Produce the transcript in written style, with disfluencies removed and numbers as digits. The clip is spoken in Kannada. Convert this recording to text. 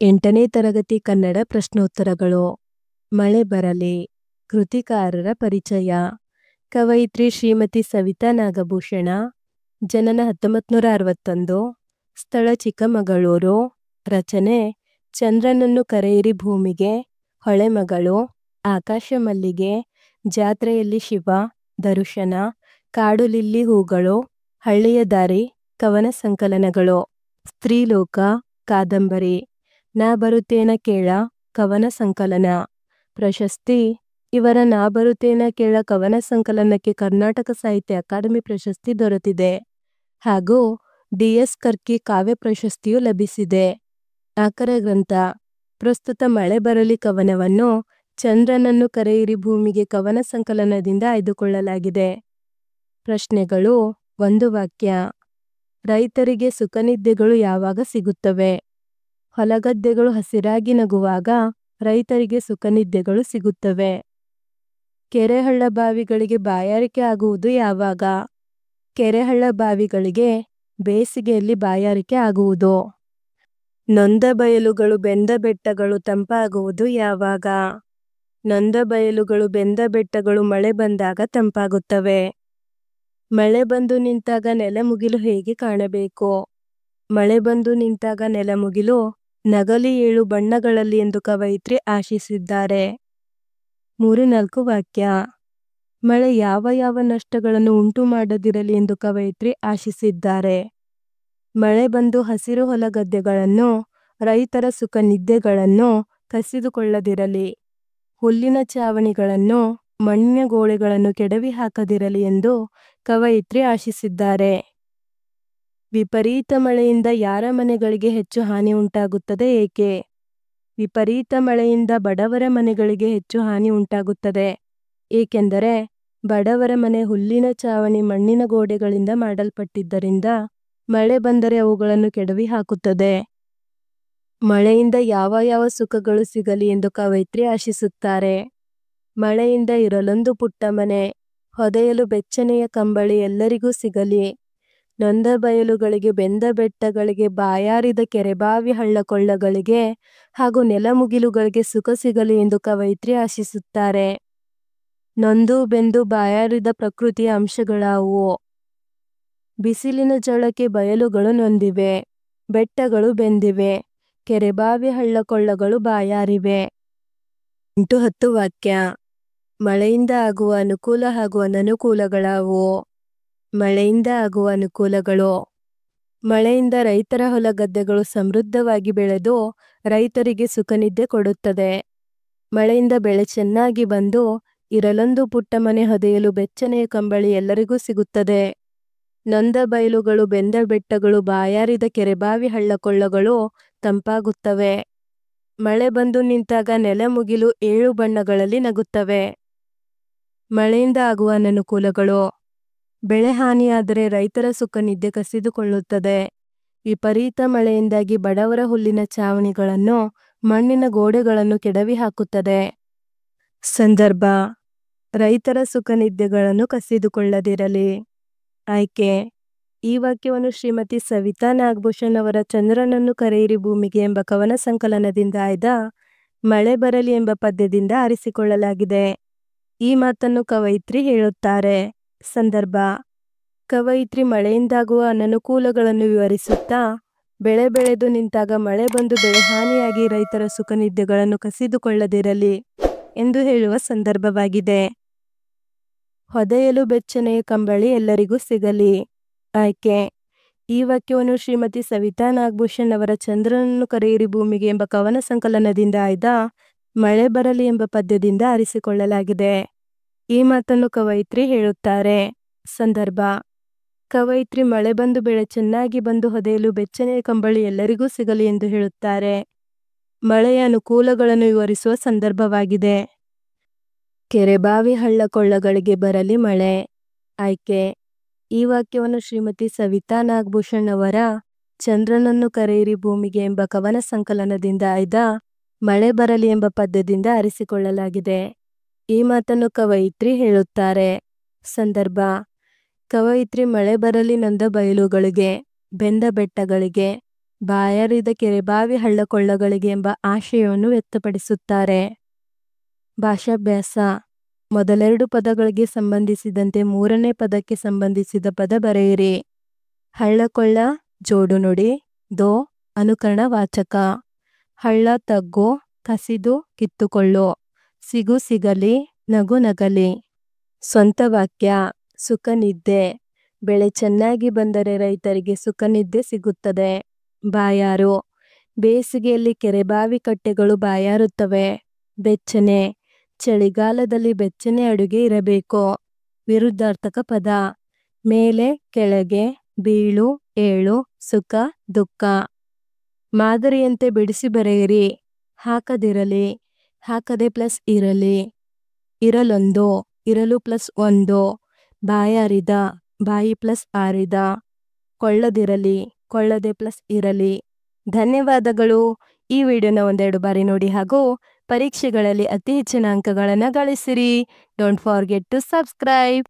8ನೇ ತರಗತಿ ಕನ್ನಡ ಪ್ರಶ್ನೋತ್ತರಗಳು. ಮಳೆ ಬರಲಿ. ಕೃತಿಕಾರರ ಪರಿಚಯ. ಕವಯಿತ್ರಿ ಶ್ರೀಮತಿ ಸವಿತಾ ನಾಗಭೂಷಣ. ಜನನ 1961. ಸ್ಥಳ ಚಿಕ್ಕಮಗಳೂರು. ರಚನೆ ಚಂದ್ರನನ್ನು ಕರೆಯಿರಿ ಭೂಮಿಗೆ, ಹೊಳೆಮಗಳು, ಆಕಾಶ ಮಲ್ಲಿಗೆ, ಜಾತ್ರೆಯಲ್ಲಿ ಶಿವ, ದರುಶನ, ಕಾಡು ಲಿಲ್ಲಿ ಹೂಗಳು, ಹಳ್ಳಿಯ ದಾರಿ, ಕವನ ಸಂಕಲನಗಳು. ಸ್ತ್ರೀಲೋಕ ಕಾದಂಬರಿ. ನಾ ಬರುತ್ತೇನ ಕೇಳ ಕವನ ಸಂಕಲನ. ಪ್ರಶಸ್ತಿ. ಇವರ ನಾ ಬರುತ್ತೇನ ಕೇಳ ಕವನ ಸಂಕಲನಕ್ಕೆ ಕರ್ನಾಟಕ ಸಾಹಿತ್ಯ ಅಕಾಡೆಮಿ ಪ್ರಶಸ್ತಿ ದೊರೆತಿದೆ ಹಾಗೂ ಡಿ.ಎಸ್. ಕರ್ಕಿ ಕಾವ್ಯ ಪ್ರಶಸ್ತಿಯೂ ಲಭಿಸಿದೆ. ಆಕರ ಗ್ರಂಥ. ಪ್ರಸ್ತುತ ಮಳೆ ಬರಲಿ ಕವನವನ್ನು ಚಂದ್ರನನ್ನು ಕರೆಯಿರಿ ಭೂಮಿಗೆ ಕವನ ಸಂಕಲನದಿಂದ ಆಯ್ದುಕೊಳ್ಳಲಾಗಿದೆ. ಪ್ರಶ್ನೆಗಳು. 1 ವಾಕ್ಯ. ರೈತರಿಗೆ ಸುಖನಿದ್ದೆಗಳು ಯಾವಾಗ ಸಿಗುತ್ತವೆ? ಹೊಲಗದ್ದೆಗಳು ಹಸಿರಾಗಿ ನಗುವಾಗ ರೈತರಿಗೆ ಸುಖನಿದ್ದೆಗಳು ಸಿಗುತ್ತವೆ. ಕೆರೆ ಹಳ್ಳ ಬಾವಿಗಳಿಗೆ ಬಾಯಾರಿಕೆ ಆಗುವುದು ಯಾವಾಗ? ಕೆರೆ ಹಳ್ಳ ಬಾವಿಗಳಿಗೆ ಬೇಸಿಗೆಯಲ್ಲಿ ಬಾಯಾರಿಕೆ ಆಗುವುದು. ನೊಂದ ಬಯಲುಗಳು ಬೆಂದ ಬೆಟ್ಟಗಳು ತಂಪಾಗುವುದು ಯಾವಾಗ? ನೊಂದ ಬಯಲುಗಳು ಬೆಂದ ಬೆಟ್ಟಗಳು ಮಳೆ ಬಂದಾಗ ತಂಪಾಗುತ್ತವೆ. ಮಳೆ ಬಂದು ನಿಂತಾಗ ನೆಲಮುಗಿಲು ಹೇಗೆ ಕಾಣಬೇಕು? ಮಳೆ ಬಂದು ನಿಂತಾಗ ನೆಲಮುಗಿಲು ನಗಲಿ 7 ಬಣ್ಣಗಳಲ್ಲಿ ಎಂದು ಕವಯಿತ್ರಿ ಆಶಿಸಿದ್ದಾರೆ. 3-4 ವಾಕ್ಯ. ಮಳೆ ಯಾವ ಯಾವ ನಷ್ಟಗಳನ್ನು ಉಂಟು ಮಾಡದಿರಲಿ ಎಂದು ಕವಯಿತ್ರಿ ಆಶಿಸಿದ್ದಾರೆ. ಮಳೆ ಬಂದು ಹಸಿರು ಹೊಲಗದ್ದೆಗಳನ್ನು, ರೈತರ ಸುಖ ನಿದ್ದೆಗಳನ್ನು ಕಸಿದುಕೊಳ್ಳದಿರಲಿ, ಹುಲ್ಲಿನ ಚಾವಣಿಗಳನ್ನು, ಮಣ್ಣಿನ ಗೋಡೆಗಳನ್ನು ಕೆಡವಿ ಹಾಕದಿರಲಿ ಎಂದು ಕವಯಿತ್ರಿ ಆಶಿಸಿದ್ದಾರೆ. ವಿಪರೀತ ಮಳೆಯಿಂದ ಯಾರ ಮನೆಗಳಿಗೆ ಹೆಚ್ಚು ಹಾನಿ ಉಂಟಾಗುತ್ತದೆ ಏಕೆ? ವಿಪರೀತ ಮಳೆಯಿಂದ ಬಡವರ ಮನೆಗಳಿಗೆ ಹೆಚ್ಚು ಹಾನಿ ಉಂಟಾಗುತ್ತದೆ. ಏಕೆಂದರೆ ಬಡವರ ಮನೆ ಹುಲ್ಲಿನ ಚಾವಣಿ ಮಣ್ಣಿನ ಗೋಡೆಗಳಿಂದ ಮಾಡಲ್ಪಟ್ಟಿದ್ದರಿಂದ ಮಳೆ ಬಂದರೆ ಅವುಗಳನ್ನು ಕೆಡವಿ ಹಾಕುತ್ತದೆ. ಮಳೆಯಿಂದ ಯಾವ ಯಾವ ಸುಖಗಳು ಸಿಗಲಿ ಎಂದು ಕವಯಿತ್ರಿ ಆಶಿಸುತ್ತಾರೆ. ಮಳೆಯಿಂದ ಇರಲೊಂದು ಪುಟ್ಟ ಮನೆ, ಹೊದೆಯಲು ಬೆಚ್ಚನೆಯ ಕಂಬಳಿ ಎಲ್ಲರಿಗೂ ಸಿಗಲಿ. ನೊಂದ ಬಯಲುಗಳಿಗೆ ಬೆಂದ ಬೆಟ್ಟಗಳಿಗೆ ಬಾಯಾರಿದ ಕೆರೆಬಾವಿ ಹಳ್ಳಕೊಳ್ಳಗಳಿಗೆ ಹಾಗೂ ನೆಲಮುಗಿಲುಗಳಿಗೆ ಸುಖ ಸಿಗಲಿ ಎಂದು ಕವಯಿತ್ರಿ ಆಶಿಸುತ್ತಾರೆ. ನೊಂದು ಬೆಂದು ಬಾಯಾರಿದ ಪ್ರಕೃತಿಯ ಅಂಶಗಳಾವುವು? ಬಿಸಿಲಿನ ಝಳಕ್ಕೆ ಬಯಲುಗಳು ನೊಂದಿವೆ, ಬೆಟ್ಟಗಳು ಬೆಂದಿವೆ, ಕೆರೆಬಾವಿ ಹಳ್ಳಕೊಳ್ಳಗಳು ಬಾಯಾರಿವೆ. 8-10 ವಾಕ್ಯ. ಮಳೆಯಿಂದ ಆಗುವ ಅನುಕೂಲ ಹಾಗೂ ಅನನುಕೂಲಗಳಾವುವು? ಮಳೆಯಿಂದ ಆಗುವ ಅನುಕೂಲಗಳು. ಮಳೆಯಿಂದ ರೈತರ ಹೊಲಗದ್ದೆಗಳು ಸಮೃದ್ಧವಾಗಿ ಬೆಳೆದು ರೈತರಿಗೆ ಸುಖನಿದ್ದೆ ಕೊಡುತ್ತದೆ. ಮಳೆಯಿಂದ ಬೆಳೆ ಚೆನ್ನಾಗಿ ಬಂದು ಇರಲೊಂದು ಪುಟ್ಟ ಮನೆ ಹೊದೆಯಲು ಬೆಚ್ಚನೆಯ ಕಂಬಳಿ ಎಲ್ಲರಿಗೂ ಸಿಗುತ್ತದೆ. ನೊಂದ ಬಯಲುಗಳು ಬೆಂದ ಬೆಟ್ಟಗಳು ಬಾಯಾರಿದ ಕೆರೆಬಾವಿ ಹಳ್ಳಕೊಳ್ಳಗಳು ತಂಪಾಗುತ್ತವೆ. ಮಳೆ ಬಂದು ನಿಂತಾಗ ನೆಲಮುಗಿಲು 7 ಬಣ್ಣಗಳಲ್ಲಿ ನಗುತ್ತವೆ. ಮಳೆಯಿಂದ ಆಗುವ ಅನನುಕೂಲಗಳು. ಬೆಳೆ ಹಾನಿಯಾದರೆ ರೈತರ ಸುಖ ನಿದ್ದೆ ಕಸಿದುಕೊಳ್ಳುತ್ತದೆ. ವಿಪರೀತ ಮಳೆಯಿಂದಾಗಿ ಬಡವರ ಹುಲ್ಲಿನ ಚಾವಣಿಗಳನ್ನು, ಮಣ್ಣಿನ ಗೋಡೆಗಳನ್ನು ಕೆಡವಿ ಹಾಕುತ್ತದೆ. ಸಂದರ್ಭ. ರೈತರ ಸುಖ ನಿದ್ದೆಗಳನ್ನು ಕಸಿದುಕೊಳ್ಳದಿರಲಿ. ಆಯ್ಕೆ. ಈ ವಾಕ್ಯವನ್ನು ಶ್ರೀಮತಿ ಸವಿತಾ ನಾಗಭೂಷಣ್ ಅವರ ಚಂದ್ರನನ್ನು ಕರೆಯಿರಿ ಭೂಮಿಗೆ ಎಂಬ ಕವನ ಸಂಕಲನದಿಂದ ಆಯ್ದ ಮಳೆ ಬರಲಿ ಎಂಬ ಪದ್ಯದಿಂದ ಆರಿಸಿಕೊಳ್ಳಲಾಗಿದೆ. ಈ ಮಾತನ್ನು ಕವಯಿತ್ರಿ ಹೇಳುತ್ತಾರೆ. ಸಂದರ್ಭ. ಕವಯಿತ್ರಿ ಮಳೆಯಿಂದಾಗುವ ಅನನುಕೂಲಗಳನ್ನು ವಿವರಿಸುತ್ತಾ ಬೆಳೆ ಬೆಳೆದು ನಿಂತಾಗ ಮಳೆ ಬಂದು ಬೆಳೆ ಹಾನಿಯಾಗಿ ರೈತರ ಸುಖ ನಿದ್ದೆಗಳನ್ನು ಕಸಿದುಕೊಳ್ಳದಿರಲಿ ಎಂದು ಹೇಳುವ ಸಂದರ್ಭವಾಗಿದೆ. ಹೊದೆಯಲು ಬೆಚ್ಚನೆಯ ಕಂಬಳಿ ಎಲ್ಲರಿಗೂ ಸಿಗಲಿ. ಆಯ್ಕೆ. ಈ ವಾಕ್ಯವನ್ನು ಶ್ರೀಮತಿ ಸವಿತಾ ನಾಗಭೂಷಣ್ ಅವರ ಚಂದ್ರನನ್ನು ಕರೆಯಿರಿ ಭೂಮಿಗೆ ಎಂಬ ಕವನ ಸಂಕಲನದಿಂದ ಆಯ್ದ ಮಳೆ ಬರಲಿ ಎಂಬ ಪದ್ಯದಿಂದ ಆರಿಸಿಕೊಳ್ಳಲಾಗಿದೆ. ಈ ಮಾತನ್ನು ಕವಯಿತ್ರಿ ಹೇಳುತ್ತಾರೆ. ಸಂದರ್ಭ. ಕವಯಿತ್ರಿ ಮಳೆ ಬಂದು ಬೆಳೆ ಚೆನ್ನಾಗಿ ಬಂದು ಹೊದೆಯಲು ಬೆಚ್ಚನೆಯ ಕಂಬಳಿ ಎಲ್ಲರಿಗೂ ಸಿಗಲಿ ಎಂದು ಹೇಳುತ್ತಾರೆ. ಮಳೆಯ ಅನುಕೂಲಗಳನ್ನು ವಿವರಿಸುವ ಸಂದರ್ಭವಾಗಿದೆ. ಕೆರೆಬಾವಿ ಹಳ್ಳಕೊಳ್ಳಗಳಿಗೆ ಬರಲಿ ಮಳೆ. ಆಯ್ಕೆ. ಈ ವಾಕ್ಯವನ್ನು ಶ್ರೀಮತಿ ಸವಿತಾ ನಾಗಭೂಷಣ್ ಅವರ ಚಂದ್ರನನ್ನು ಕರೆಯಿರಿ ಭೂಮಿಗೆ ಎಂಬ ಕವನ ಸಂಕಲನದಿಂದ ಆಯ್ದ ಮಳೆ ಬರಲಿ ಎಂಬ ಪದ್ಯದಿಂದ ಆರಿಸಿಕೊಳ್ಳಲಾಗಿದೆ. ಈ ಮಾತನ್ನು ಕವಯಿತ್ರಿ ಹೇಳುತ್ತಾರೆ. ಸಂದರ್ಭ. ಕವಯಿತ್ರಿ ಮಳೆ ಬರಲಿ ನೊಂದ ಬಯಲುಗಳಿಗೆ, ಬೆಂದ ಬೆಟ್ಟಗಳಿಗೆ, ಬಾಯಾರಿದ ಕೆರೆಬಾವಿ ಹಳ್ಳಕೊಳ್ಳಗಳಿಗೆ ಎಂಬ ಆಶಯವನ್ನು ವ್ಯಕ್ತಪಡಿಸುತ್ತಾರೆ. ಭಾಷಾಭ್ಯಾಸ. ಮೊದಲೆರಡು ಪದಗಳಿಗೆ ಸಂಬಂಧಿಸಿದಂತೆ ಮೂರನೇ ಪದಕ್ಕೆ ಸಂಬಂಧಿಸಿದ ಪದ ಬರೆಯಿರಿ. ಹಳ್ಳಕೊಳ್ಳ ಜೋಡು ನುಡಿ. ದೋ ಅನುಕರಣ ವಾಚಕ. ಹಳ್ಳ ತಗ್ಗು, ಕಸಿದು ಕಿತ್ತುಕೊಳ್ಳು. ಸಿಗು ಸಿಗಲಿ, ನಗು ನಗಲಿ. ಸ್ವಂತ ವಾಕ್ಯ. ಸುಖ ನಿದ್ದೆ. ಬೆಳೆ ಚೆನ್ನಾಗಿ ಬಂದರೆ ರೈತರಿಗೆ ಸುಖ ನಿದ್ದೆ ಸಿಗುತ್ತದೆ. ಬಾಯಾರು. ಬೇಸಿಗೆಯಲ್ಲಿ ಕೆರೆಬಾವಿ ಕಟ್ಟೆಗಳು ಬಾಯಾರುತ್ತವೆ. ಬೆಚ್ಚನೆ. ಚಳಿಗಾಲದಲ್ಲಿ ಬೆಚ್ಚನೆ ಅಡುಗೆ ಇರಬೇಕು. ವಿರುದ್ಧಾರ್ಥಕ ಪದ. ಮೇಲೆ ಕೆಳಗೆ, ಬೀಳು ಏಳು, ಸುಖ ದುಃಖ. ಮಾದರಿಯಂತೆ ಬಿಡಿಸಿ ಬರೆಯಿರಿ. ಹಾಕದಿರಲಿ, ಹಾಕದೆ ಪ್ಲಸ್ ಇರಲಿ. ಇರಲೊಂದು, ಇರಲು ಪ್ಲಸ್ ಒಂದು. ಬಾಯಾರಿದ, ಬಾಯಿ ಪ್ಲಸ್ ಆರಿದ. ಕೊಳ್ಳದಿರಲಿ, ಕೊಳ್ಳದೆ ಪ್ಲಸ್ ಇರಲಿ. ಧನ್ಯವಾದಗಳು. ಈ ವಿಡಿಯೋನ ಒಂದೆರಡು ಬಾರಿ ನೋಡಿ ಹಾಗೂ ಪರೀಕ್ಷೆಗಳಲ್ಲಿ ಅತಿ ಹೆಚ್ಚಿನ ಅಂಕಗಳನ್ನು ಗಳಿಸಿರಿ. Don't forget to subscribe.